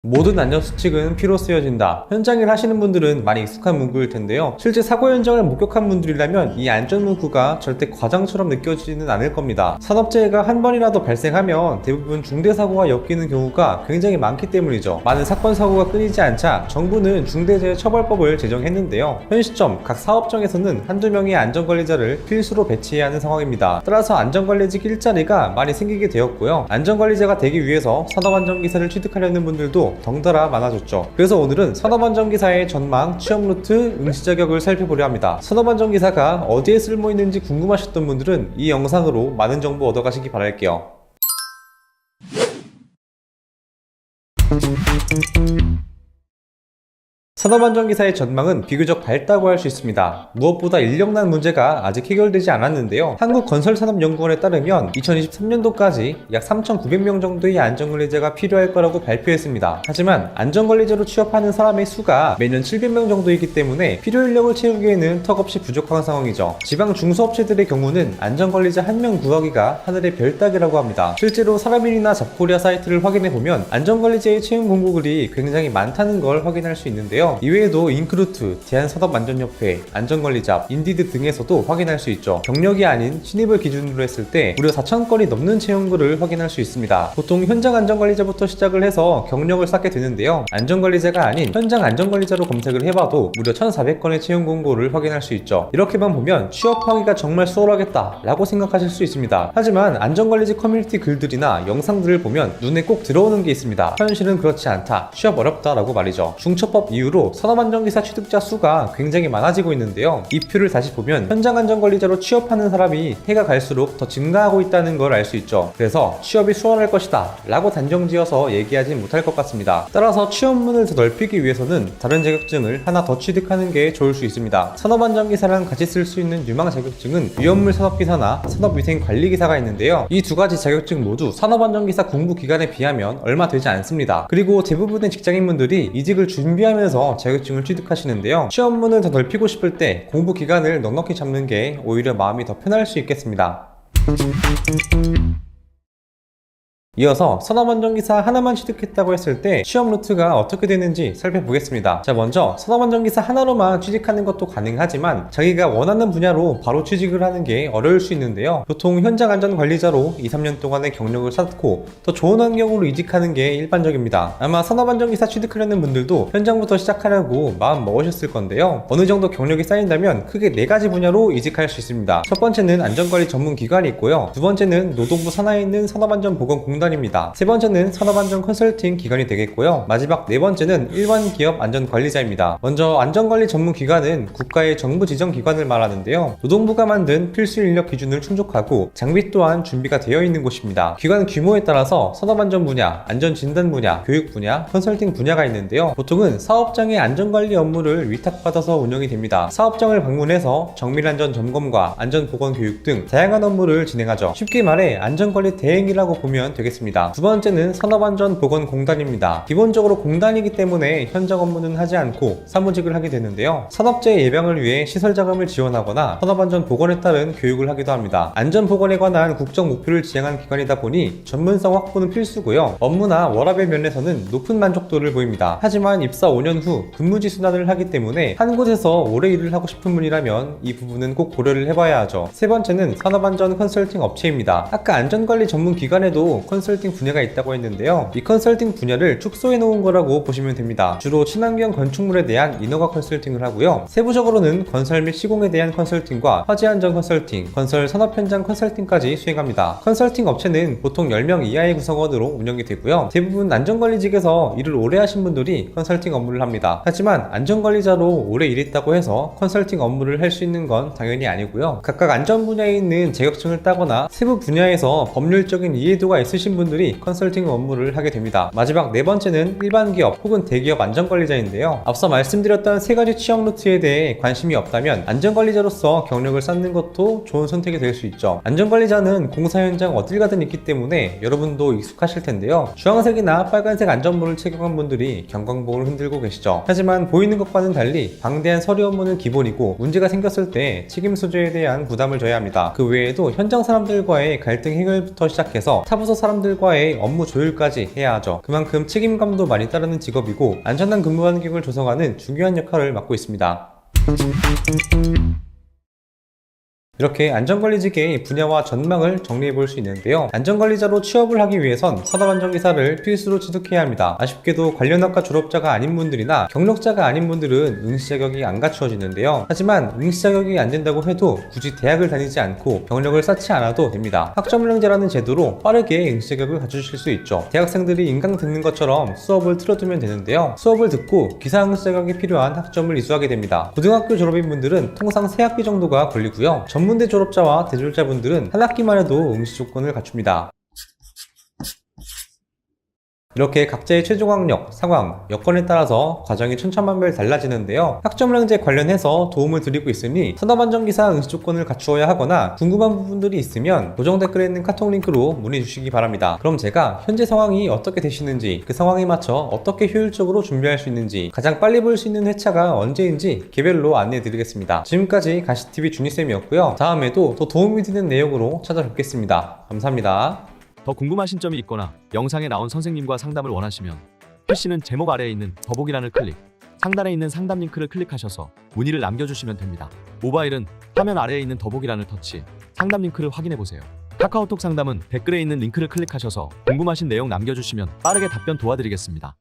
모든 안전수칙은 피로 쓰여진다. 현장 일 하시는 분들은 많이 익숙한 문구일 텐데요. 실제 사고 현장을 목격한 분들이라면 이 안전 문구가 절대 과장처럼 느껴지지는 않을 겁니다. 산업재해가 한 번이라도 발생하면 대부분 중대사고와 엮이는 경우가 굉장히 많기 때문이죠. 많은 사건 사고가 끊이지 않자 정부는 중대재해처벌법을 제정했는데요. 현 시점 각 사업장에서는 한두 명의 안전관리자를 필수로 배치해야 하는 상황입니다. 따라서 안전관리직 일자리가 많이 생기게 되었고요. 안전관리자가 되기 위해서 산업안전기사를 취득하려는 분들도 덩달아 많아졌죠. 그래서 오늘은 산업안전기사의 전망, 취업 루트, 응시 자격을 살펴보려 합니다. 산업안전기사가 어디에 쓸모있는지 궁금하셨던 분들은 이 영상으로 많은 정보 얻어가시기 바랄게요. 산업안전기사의 전망은 비교적 밝다고 할 수 있습니다. 무엇보다 인력난 문제가 아직 해결되지 않았는데요. 한국건설산업연구원에 따르면 2023년도까지 약 3,900명 정도의 안전관리자가 필요할 거라고 발표했습니다. 하지만 안전관리자로 취업하는 사람의 수가 매년 700명 정도이기 때문에 필요 인력을 채우기에는 턱없이 부족한 상황이죠. 지방 중소업체들의 경우는 안전관리자 1명 구하기가 하늘의 별 따기라고 합니다. 실제로 사람일이나 잡코리아 사이트를 확인해보면 안전관리자의 채용 공고글이 굉장히 많다는 걸 확인할 수 있는데요. 이외에도 인크루트, 대한산업안전협회, 안전관리잡, 인디드 등에서도 확인할 수 있죠. 경력이 아닌 신입을 기준으로 했을 때 무려 4,000건이 넘는 채용글을 확인할 수 있습니다. 보통 현장 안전관리자부터 시작을 해서 경력을 쌓게 되는데요. 안전관리자가 아닌 현장 안전관리자로 검색을 해봐도 무려 1,400건의 채용 공고를 확인할 수 있죠. 이렇게만 보면 취업하기가 정말 수월하겠다 라고 생각하실 수 있습니다. 하지만 안전관리직 커뮤니티 글들이나 영상들을 보면 눈에 꼭 들어오는 게 있습니다. 현실은 그렇지 않다, 취업 어렵다 라고 말이죠. 중처법 이후로 산업안전기사 취득자 수가 굉장히 많아지고 있는데요. 이 표를 다시 보면 현장 안전관리자로 취업하는 사람이 해가 갈수록 더 증가하고 있다는 걸 알 수 있죠. 그래서 취업이 수월할 것이다 라고 단정지어서 얘기하진 못할 것 같습니다. 따라서 취업문을 더 넓히기 위해서는 다른 자격증을 하나 더 취득하는 게 좋을 수 있습니다. 산업안전기사랑 같이 쓸 수 있는 유망 자격증은 위험물 산업기사나 산업위생관리기사가 있는데요. 이 두 가지 자격증 모두 산업안전기사 공부 기간에 비하면 얼마 되지 않습니다. 그리고 대부분의 직장인분들이 이직을 준비하면서 자격증을 취득하시는데요. 시험문을 더 넓히고 싶을 때 공부 기간을 넉넉히 잡는 게 오히려 마음이 더 편할 수 있겠습니다. 이어서 산업안전기사 하나만 취득했다고 했을 때 취업 루트가 어떻게 되는지 살펴보겠습니다. 자, 먼저 산업안전기사 하나로만 취직하는 것도 가능하지만 자기가 원하는 분야로 바로 취직을 하는 게 어려울 수 있는데요. 보통 현장 안전관리자로 2-3년 동안의 경력을 쌓고 더 좋은 환경으로 이직하는 게 일반적입니다. 아마 산업안전기사 취득하려는 분들도 현장부터 시작하려고 마음 먹으셨을 건데요. 어느 정도 경력이 쌓인다면 크게 4가지 분야로 이직할 수 있습니다. 첫 번째는 안전관리 전문기관이 있고요. 두 번째는 노동부 산하에 있는 산업안전보건공단입니다. 세 번째는 산업안전 컨설팅 기관이 되겠고요. 마지막 네 번째는 일반 기업 안전관리자입니다. 먼저 안전관리 전문기관은 국가의 정부 지정 기관을 말하는데요. 노동부가 만든 필수 인력 기준을 충족하고 장비 또한 준비가 되어 있는 곳입니다. 기관 규모에 따라서 산업안전 분야, 안전진단 분야, 교육 분야, 컨설팅 분야가 있는데요. 보통은 사업장의 안전관리 업무를 위탁받아서 운영이 됩니다. 사업장을 방문해서 정밀안전 점검과 안전보건 교육 등 다양한 업무를 진행하죠. 쉽게 말해 안전관리 대행이라고 보면 되겠습니다. 두 번째는 산업안전보건공단입니다. 기본적으로 공단이기 때문에 현장 업무는 하지 않고 사무직을 하게 되는데요. 산업재해 예방을 위해 시설 자금을 지원하거나 산업안전 보건에 따른 교육을 하기도 합니다. 안전보건에 관한 국정 목표를 지향한 기관이다 보니 전문성 확보는 필수고요. 업무나 워라밸 면에서는 높은 만족도를 보입니다. 하지만 입사 5년 후 근무지 순환을 하기 때문에 한 곳에서 오래 일을 하고 싶은 분이라면 이 부분은 꼭 고려를 해봐야 하죠. 세 번째는 산업안전 컨설팅 업체입니다. 아까 안전관리 전문 기관에도 컨설팅 분야가 있다고 했는데요. 이 컨설팅 분야를 축소해 놓은 거라고 보시면 됩니다. 주로 친환경 건축물에 대한 인허가 컨설팅을 하고요. 세부적으로는 건설 및 시공에 대한 컨설팅과 화재 안전 컨설팅, 건설 산업 현장 컨설팅까지 수행합니다. 컨설팅 업체는 보통 10명 이하의 구성원으로 운영이 되고요. 대부분 안전관리직에서 일을 오래 하신 분들이 컨설팅 업무를 합니다. 하지만 안전관리자로 오래 일했다고 해서 컨설팅 업무를 할 수 있는 건 당연히 아니고요. 각각 안전 분야에 있는 자격증을 따거나 세부 분야에서 법률적인 이해도가 있으신 분들이 컨설팅 업무를 하게 됩니다. 마지막 네 번째는 일반 기업 혹은 대기업 안전관리자인데요. 앞서 말씀드렸던 3가지 취업 루트에 대해 관심이 없다면 안전관리자로서 경력을 쌓는 것도 좋은 선택이 될 수 있죠. 안전관리자는 공사 현장 어딜 가든 있기 때문에 여러분도 익숙하실 텐데요. 주황색이나 빨간색 안전모를 착용한 분들이 경광봉을 흔들고 계시죠. 하지만 보이는 것과는 달리 방대한 서류 업무는 기본이고 문제가 생겼을 때 책임 소재에 대한 부담을 져야 합니다. 그 외에도 현장 사람들과의 갈등 해결부터 시작해서 타부서 사람들 사람들과의 업무 조율까지 해야 하죠. 그만큼 책임감도 많이 따르는 직업이고 안전한 근무 환경을 조성하는 중요한 역할을 맡고 있습니다. 이렇게 안전관리직의 분야와 전망을 정리해 볼 수 있는데요. 안전관리자로 취업을 하기 위해선 산업안전기사를 필수로 취득해야 합니다. 아쉽게도 관련 학과 졸업자가 아닌 분들이나 경력자가 아닌 분들은 응시 자격이 안 갖추어지는데요. 하지만 응시 자격이 안 된다고 해도 굳이 대학을 다니지 않고 경력을 쌓지 않아도 됩니다. 학점령제라는 제도로 빠르게 응시 자격을 갖추실 수 있죠. 대학생들이 인강 듣는 것처럼 수업을 틀어두면 되는데요. 수업을 듣고 기사 응시 자격이 필요한 학점을 이수하게 됩니다. 고등학교 졸업인 분들은 통상 3학기 정도가 걸리고요. 전문대 졸업자와 대졸자분들은 한 학기만 해도 응시 조건을 갖춥니다. 이렇게 각자의 최종 학력, 상황, 여건에 따라서 과정이 천차만별 달라지는데요. 학점령제 관련해서 도움을 드리고 있으니 산업안전기사 응시 조건을 갖추어야 하거나 궁금한 부분들이 있으면 고정 댓글에 있는 카톡 링크로 문의 주시기 바랍니다. 그럼 제가 현재 상황이 어떻게 되시는지, 그 상황에 맞춰 어떻게 효율적으로 준비할 수 있는지, 가장 빨리 볼 수 있는 회차가 언제인지 개별로 안내해 드리겠습니다. 지금까지 가시TV 준이쌤이었고요. 다음에도 더 도움이 되는 내용으로 찾아뵙겠습니다. 감사합니다. 더 궁금하신 점이 있거나 영상에 나온 선생님과 상담을 원하시면 PC는 제목 아래에 있는 더보기란을 클릭, 상단에 있는 상담 링크를 클릭하셔서 문의를 남겨주시면 됩니다. 모바일은 화면 아래에 있는 더보기란을 터치, 상담 링크를 확인해보세요. 카카오톡 상담은 댓글에 있는 링크를 클릭하셔서 궁금하신 내용 남겨주시면 빠르게 답변 도와드리겠습니다.